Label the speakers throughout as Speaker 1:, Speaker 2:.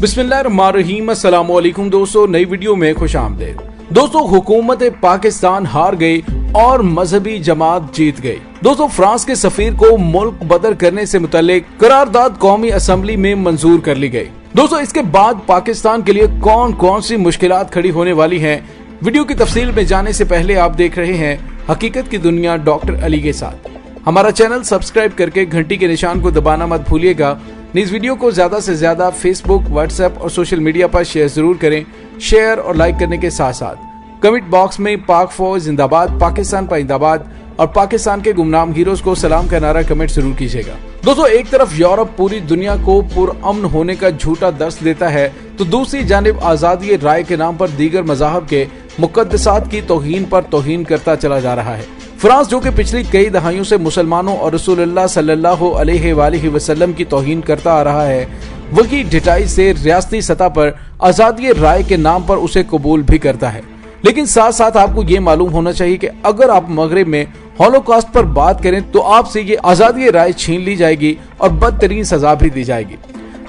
Speaker 1: बिस्मिल्लाहिर्रहमानिर्रहीम। अस्सलामुअलैकुम दोस्तों, नई वीडियो में खुशामदीद। दोस्तों, हुकूमत पाकिस्तान हार गई और मजहबी जमात जीत गई। दोस्तों, फ्रांस के सफीर को मुल्क बदर करने से मुतालिक करारदाद कौमी असम्बली में मंजूर कर ली गई। दोस्तों, इसके बाद पाकिस्तान के लिए कौन कौन सी मुश्किलात खड़ी होने वाली हैं, वीडियो की तफसील में जाने से पहले आप देख रहे हैं हकीकत की दुनिया डॉक्टर अली के साथ। हमारा चैनल सब्सक्राइब करके घंटी के निशान को दबाना मत भूलिएगा। इस वीडियो को ज्यादा से ज्यादा फेसबुक, व्हाट्सएप और सोशल मीडिया पर शेयर जरूर करें। शेयर और लाइक करने के साथ साथ कमेंट बॉक्स में पाक फौज जिंदाबाद, पाकिस्तान पाइंदाबाद और पाकिस्तान के गुमनाम हीरोज को सलाम का नारा कमेंट जरूर कीजिएगा। दोस्तों, एक तरफ यूरोप पूरी दुनिया को पुरअमन होने का झूठा दर्श देता है, तो दूसरी जानिब आजादी राय के नाम पर दीगर मज़ाहब के मुकद्दसात की तौहीन पर तौहीन करता चला जा रहा है। फ्रांस, जो कि पिछली कई दहाइयों से मुसलमानों और रसूलुल्लाह सल्लल्लाहु अलैहि वसल्लम की तौहीन करता आ रहा है, वही ढिठाई से रियासती सतह पर आजादी राय के नाम पर उसे कबूल भी करता है। लेकिन साथ साथ आपको ये मालूम होना चाहिए कि अगर आप मगरिब में हॉलोकॉस्ट पर बात करें तो आपसे ये आजादी राय छीन ली जाएगी और बदतरीन सजा भी दी जाएगी।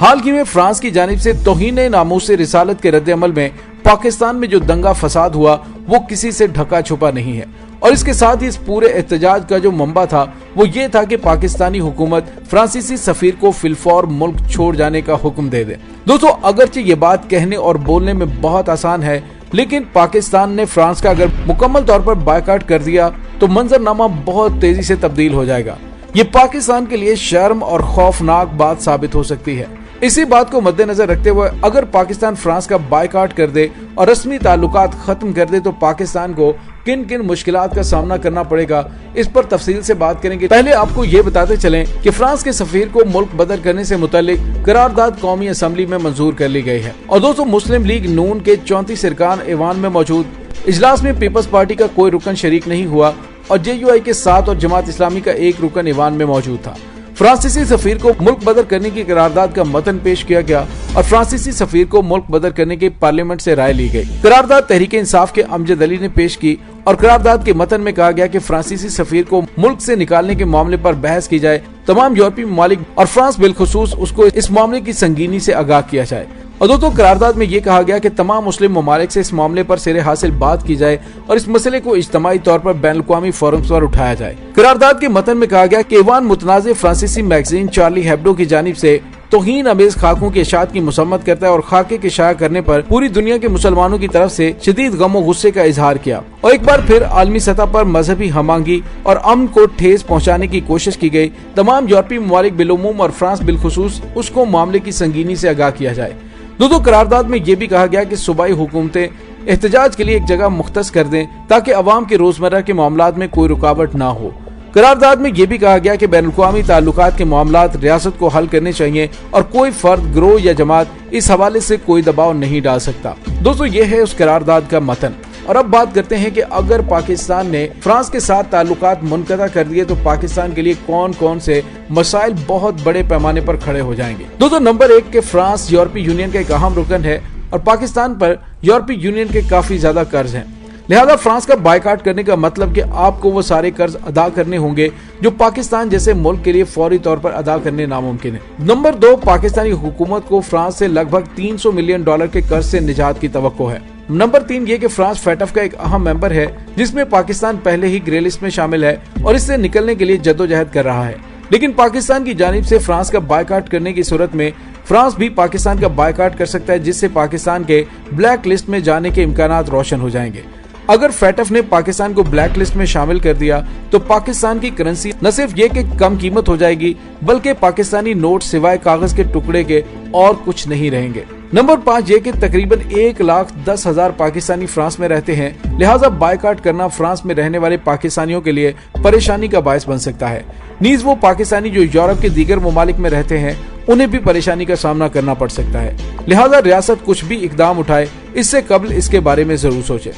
Speaker 1: हाल ही में फ्रांस की जानिब से तौहीन नामूस रिसालत के रद्द-ए-अमल में पाकिस्तान में जो दंगा फसाद हुआ वो किसी से ढका छुपा नहीं है, और इसके साथ ही इस पूरे एहतजाज का जो मंबा था वो ये था कि पाकिस्तानी हुकूमत फ्रांसीसी सफीर को फिलफौर मुल्क छोड़ जाने का हुक्म दे दे। दोस्तों, अगरचे ये बात कहने और बोलने में बहुत आसान है, लेकिन पाकिस्तान ने फ्रांस का अगर मुकम्मल तौर पर बायकॉट कर दिया तो मंजरनामा बहुत तेजी से तब्दील हो जाएगा। ये पाकिस्तान के लिए शर्म और खौफनाक बात साबित हो सकती है। इसी बात को मद्देनजर रखते हुए अगर पाकिस्तान फ्रांस का बायकॉट कर दे और रस्मी ताल्लुकात खत्म कर दे तो पाकिस्तान को किन किन मुश्किलात का सामना करना पड़ेगा, इस पर तफसील से बात करेंगे। पहले आपको ये बताते चलें कि फ्रांस के सफीर को मुल्क बदर करने से मुतालिक करारदाद कौमी असम्बली में मंजूर कर ली गई है। और दोस्तों, मुस्लिम लीग नून के 34 अरकान ऐवान में मौजूद इजलास में पीपल्स पार्टी का कोई रुकन शरीक नहीं हुआ और JUI के 7 और जमात इस्लामी का एक रुकन ऐवान में मौजूद था। फ्रांसीसी सफीर को मुल्क बदर करने की करारदाद का मतन पेश किया गया और फ्रांसीसी सफीर को मुल्क बदर करने की पार्लियामेंट से राय ली गई। करारदाद तहरीक इंसाफ के अमजद अली ने पेश की और करारदाद के मतन में कहा गया कि फ्रांसीसी सफीर को मुल्क से निकालने के मामले पर बहस की जाए, तमाम यूरोपीय ममालिक और फ्रांस बिलखुसूस उसको इस मामले की संगीनी से आगाह किया जाए। और दोस्तों, करारदाद में ये कहा गया कि तमाम मुस्लिम ममालिक से इस मामले पर सिरे हासिल बात की जाए और इस मसले को इज्तिमाई तौर पर बैनुल-अक़वामी फोरम्स पर उठाया जाए। करारदाद के मतन में कहा गया कि ऐवान मुतनाज़ फ्रांसीसी मैगजीन चार्ली हेब्डो की जानिब से तौहीन अमेज खाकों की इशाअत की मुसम्मत करता है और खाके के शाया करने पर पूरी दुनिया के मुसलमानों की तरफ से शदीद गम और गुस्से का इजहार किया और एक बार फिर आलमी सतह पर मजहबी हमआंगी और अमन को ठेस पहुँचाने की कोशिश की गई। तमाम यूरोपीय ममालिक बिलुमूम और फ्रांस बिलखुसूस उसको मामले की संगीनी से आगाह किया जाए। दोस्तों, करारदाद में ये भी कहा गया कि सूबाई हुकूमतें एहतजाज के लिए एक जगह मुख्तस कर दें ताकि अवाम के रोजमर्रा के मामलात में कोई रुकावट ना हो। करारदाद में ये भी कहा गया कि बैनुल-अक़वामी ताल्लुकात के मामलात रियासत को हल करने चाहिए और कोई फर्द, गिरोह या जमात इस हवाले से कोई दबाव नहीं डाल सकता। दोस्तों, ये है उस करारदाद का मतन। और अब बात करते हैं कि अगर पाकिस्तान ने फ्रांस के साथ ताल्लुकात मुनक़ता कर दिए तो पाकिस्तान के लिए कौन कौन से मसाइल बहुत बड़े पैमाने पर खड़े हो जाएंगे। दोस्तों, नंबर 1 के फ्रांस यूरोपीय यूनियन का एक अहम रुकन है और पाकिस्तान पर यूरोपीय यूनियन के काफी ज्यादा कर्ज हैं। लिहाजा फ्रांस का बायकॉट करने का मतलब कि आपको वो सारे कर्ज अदा करने होंगे जो पाकिस्तान जैसे मुल्क के लिए फौरी तौर पर अदा करने नामुमकिन है। नंबर 2, पाकिस्तानी हुकूमत को फ्रांस से लगभग $300 मिलियन के कर्ज से निजात की तवक्को है। नंबर 3 ये कि फ्रांस फेटफ का एक अहम मेंबर है जिसमें पाकिस्तान पहले ही ग्रे लिस्ट में शामिल है और इससे निकलने के लिए जद्दोजहद कर रहा है। लेकिन पाकिस्तान की जानिब से फ्रांस का बायकॉट करने की सूरत में फ्रांस भी पाकिस्तान का बायकॉट कर सकता है, जिससे पाकिस्तान के ब्लैक लिस्ट में जाने के इम्कानात रोशन हो जाएंगे। अगर फेटफ ने पाकिस्तान को ब्लैक लिस्ट में शामिल कर दिया तो पाकिस्तान की करेंसी न सिर्फ ये कि कम कीमत हो जाएगी बल्कि पाकिस्तानी नोट सिवाय कागज के टुकड़े के और कुछ नहीं रहेंगे। नंबर 5 ये कि तकरीबन 1,10,000 पाकिस्तानी फ्रांस में रहते हैं, लिहाजा बायकॉट करना फ्रांस में रहने वाले पाकिस्तानियों के लिए परेशानी का बायस बन सकता है। नीज वो पाकिस्तानी जो यूरोप के दीगर ममालिक में रहते हैं उन्हें भी परेशानी का सामना करना पड़ सकता है। लिहाजा रियासत कुछ भी इकदाम उठाए इससे कबल इसके बारे में जरूर सोचे।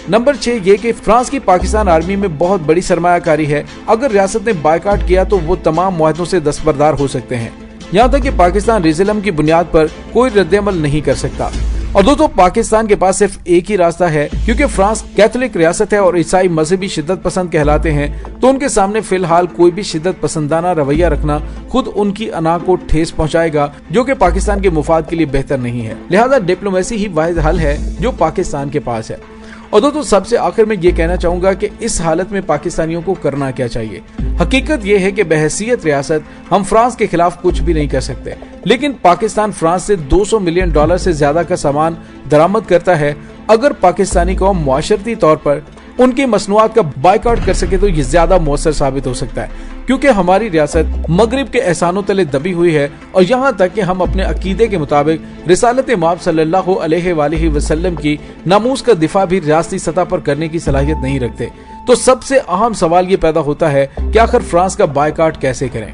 Speaker 1: नंबर 6 ये कि फ्रांस की पाकिस्तान आर्मी में बहुत बड़ी सरमायाकारी है। अगर रियासत ने बायकॉट किया तो वो तमाम मुआहदों से दस्तबरदार हो सकते हैं, यहाँ तक कि पाकिस्तान रिजलम की बुनियाद पर कोई रद्द-ए-अमल नहीं कर सकता। और दोस्तों पाकिस्तान के पास सिर्फ एक ही रास्ता है, क्योंकि फ्रांस कैथोलिक रियासत है और ईसाई मजहबी शिद्दत पसंद कहलाते हैं, तो उनके सामने फिलहाल कोई भी शिद्दत पसंदाना रवैया रखना खुद उनकी अना को ठेस पहुंचाएगा, जो कि पाकिस्तान के मुफाद के लिए बेहतर नहीं है। लिहाजा डिप्लोमेसी ही वाहिद हल है जो पाकिस्तान के पास है। और दोस्तों सबसे आखिर में ये कहना चाहूंगा कि इस हालत में पाकिस्तानियों को करना क्या चाहिए। हकीकत ये है कि बहैसियत रियासत हम फ्रांस के खिलाफ कुछ भी नहीं कर सकते, लेकिन पाकिस्तान फ्रांस से $200 मिलियन से ज्यादा का सामान दरामद करता है। अगर पाकिस्तानी कौम मुआशरती तौर पर उनकी मसनूआत का बायकॉट कर सके तो ये ज्यादा मौसर साबित हो सकता है, क्योंकि हमारी रियासत मगरिब के एहसानों तले दबी हुई है और यहाँ तक कि हम अपने अकीदे के मुताबिक रिसालत माब सल्लल्लाहु अलैहि वसल्लम की नामूस का दिफा भी रियासती सतह पर करने की सलाहियत नहीं रखते। तो सबसे अहम सवाल ये पैदा होता है कि आखिर फ्रांस का बायकॉट कैसे करें।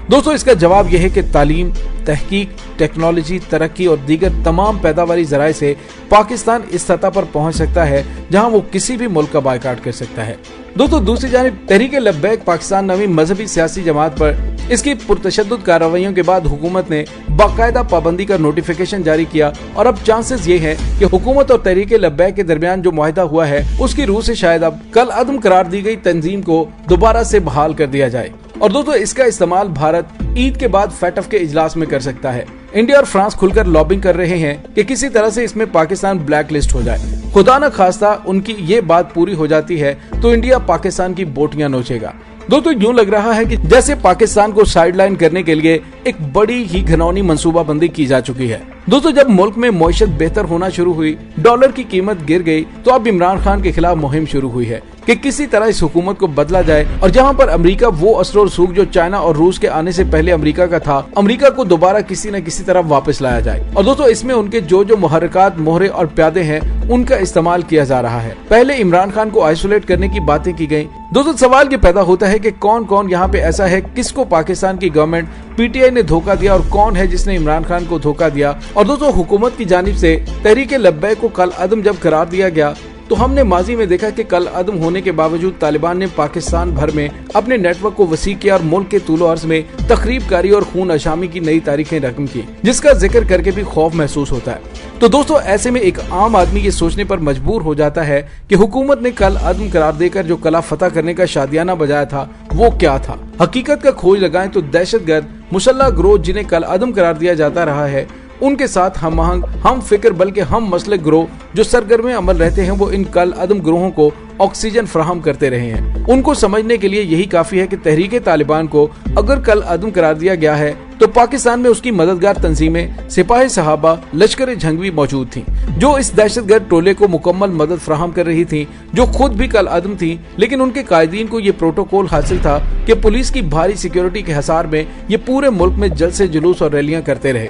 Speaker 1: दोस्तों इसका जवाब यह है कि तालीम, तहकीक, टेक्नोलॉजी, तरक्की और दीगर तमाम पैदावारी जराए से पाकिस्तान इस सतह पर पहुंच सकता है जहां वो किसी भी मुल्क का बायकॉट कर सकता है। दोस्तों दूसरी जानिब तहरीक लब्बैक पाकिस्तान नामी मजहबी सियासी जमात पर इसकी पुरतशद्दुद कार्रवाइयों के बाद हुकूमत ने बाकायदा पाबंदी का नोटिफिकेशन जारी किया और अब चांसेस ये हैं कि हुकूमत और तहरीक लब्बैक के दरमियान जो मुआहिदा हुआ है उसकी रूह से शायद अब कल अदम करार दी गई तंजीम को दोबारा से बहाल कर दिया जाए। और दोस्तों इसका इस्तेमाल भारत ईद के बाद फेटफ के इजलास में कर सकता है। इंडिया और फ्रांस खुलकर लॉबिंग कर रहे हैं कि किसी तरह से इसमें पाकिस्तान ब्लैक लिस्ट हो जाए। खुदा न खास्ता उनकी ये बात पूरी हो जाती है तो इंडिया पाकिस्तान की बोटियां नोचेगा। दोस्तों यूं लग रहा है कि जैसे पाकिस्तान को साइडलाइन करने के लिए एक बड़ी ही घिनौनी मंसूबाबंदी की जा चुकी है। दोस्तों जब मुल्क में मईशत बेहतर होना शुरू हुई, डॉलर की कीमत गिर गई, तो अब इमरान खान के खिलाफ मुहिम शुरू हुई है कि किसी तरह इस हुकूमत को बदला जाए और जहां पर अमेरिका वो असर और सूख जो चाइना और रूस के आने से पहले अमेरिका का था, अमेरिका को दोबारा किसी न किसी तरह वापस लाया जाए। और दोस्तों इसमें उनके जो मुहर्रिकात, मोहरे और प्यादे हैं उनका इस्तेमाल किया जा रहा है। पहले इमरान खान को आइसोलेट करने की बातें की गयी। दोस्तों सवाल ये पैदा होता है कि कौन कौन यहाँ पे ऐसा है, किसको पाकिस्तान की गवर्नमेंट पीटीआई ने धोखा दिया और कौन है जिसने इमरान खान को धोखा दिया। और दोस्तों हुकूमत की जानिब से तहरीक लब्बैक को कल अदम जब करार दिया गया तो हमने माजी में देखा कि कल अदम होने के बावजूद तालिबान ने पाकिस्तान भर में अपने नेटवर्क को वसी किया और मुल्क के तूलो अर्ज में तखरीबकारी और खून अशामी की नई तारीखें रकम की, जिसका जिक्र करके भी खौफ महसूस होता है। तो दोस्तों ऐसे में एक आम आदमी ये सोचने पर मजबूर हो जाता है कि हुकूमत ने कल अदम करार देकर जो कला फतह करने का शादियाना बजाया था वो क्या था। हकीकत का खोज लगाएं तो दहशतगर्द मुसल्लह गिरोह जिन्हें कल अदम करार दिया जाता रहा है उनके साथ हम आहंग, हम फिक्र बल्कि हम मसलक गिरोह जो सरगर्म अमल रहते हैं वो इन कल अदम गिरोहों को ऑक्सीजन फराहम करते रहे हैं। उनको समझने के लिए यही काफी है कि तहरीक तालिबान को अगर कल अदम करार दिया गया है तो पाकिस्तान में उसकी मददगार तंजीमें, सिपाही सहाबा, लश्कर जंग मौजूद थी जो इस दहशतगर्द टोले को मुकम्मल मदद फराहम कर रही थी, जो खुद भी कल अदम थी। लेकिन उनके कायदीन को ये प्रोटोकॉल हासिल था कि पुलिस की भारी सिक्योरिटी के हिसार में ये पूरे मुल्क में जलसे, जुलूस और रैलियां करते रहे।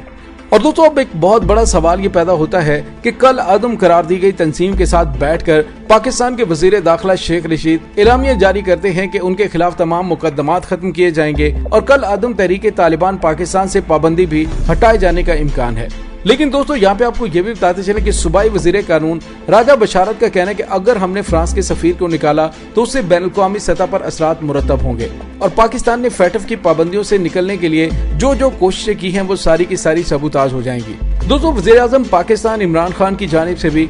Speaker 1: और दोस्तों अब एक बहुत बड़ा सवाल ये पैदा होता है कि कल अदम करार दी गई तंजीम के साथ बैठकर पाकिस्तान के वजीर दाखिला शेख रशीद एलामिया जारी करते हैं कि उनके खिलाफ तमाम मुकदमात खत्म किए जाएंगे और कल अदम तहरीक तालिबान पाकिस्तान से पाबंदी भी हटाए जाने का इम्कान है। लेकिन दोस्तों यहाँ पे आपको ये भी बताते चले कि सूबाई वजीर कानून राजा बशारत का कहना है कि अगर हमने फ्रांस के सफीर को निकाला तो उससे बैनुल-अक़वामी सतह पर असरात मुरतब होंगे और पाकिस्तान ने फेटफ की पाबंदियों से निकलने के लिए जो कोशिशें की हैं वो सारी की सारी सबूताज हो जाएंगी। दोस्तों वज़ीर-ए-आज़म पाकिस्तान इमरान खान की जानिब से भी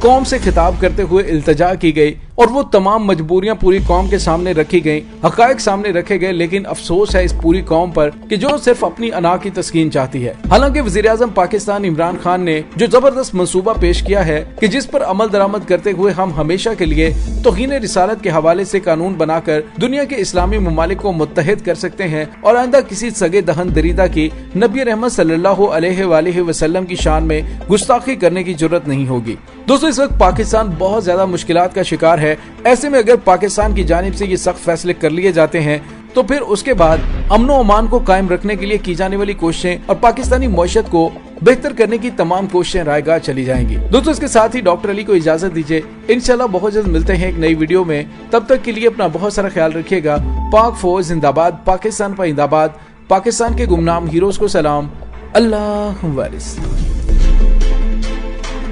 Speaker 1: कौम से खिताब करते हुए इल्तजा की गई और वो तमाम मजबूरियां पूरी कौम के सामने रखी गयी, हकायक सामने रखे गए। लेकिन अफसोस है इस पूरी कौम पर कि जो सिर्फ अपनी अना की तस्कीन चाहती है। हालांकि वज़ीर-ए-आज़म पाकिस्तान इमरान खान ने जो जबरदस्त मंसूबा पेश किया है कि जिस पर अमल दरामद करते हुए हम हमेशा के लिए तौहीन रिसालत के हवाले से कानून बनाकर दुनिया के इस्लामी ममालिक को मुत्तहिद कर सकते हैं और आइंदा किसी सगे दहन दरीदा की नबी रहमत सल्लल्लाहु अलैहि वसल्लम की शान में गुस्ताखी करने की जरूरत नहीं होगी। दोस्तों इस वक्त पाकिस्तान बहुत ज्यादा मुश्किलात का शिकार है। ऐसे में अगर पाकिस्तान की जानिब से ये सख्त फैसले कर लिए जाते हैं तो फिर उसके बाद अमन व अमान को कायम रखने के लिए की जाने वाली कोशिशें और पाकिस्तानी मईशत को बेहतर करने की तमाम कोशिशें रायगाह चली जाएंगी। दोस्तों इसके साथ ही डॉक्टर अली को इजाजत दीजिए। इंशाल्लाह बहुत जल्द मिलते हैं एक नई वीडियो में। तब तक के लिए अपना बहुत सारा ख्याल रखिएगा। पाक फौज जिंदाबाद, पाकिस्तान पाइंदाबाद, पाकिस्तान के गुमनाम हीरोज को सलाम। अल्लाह वारिस।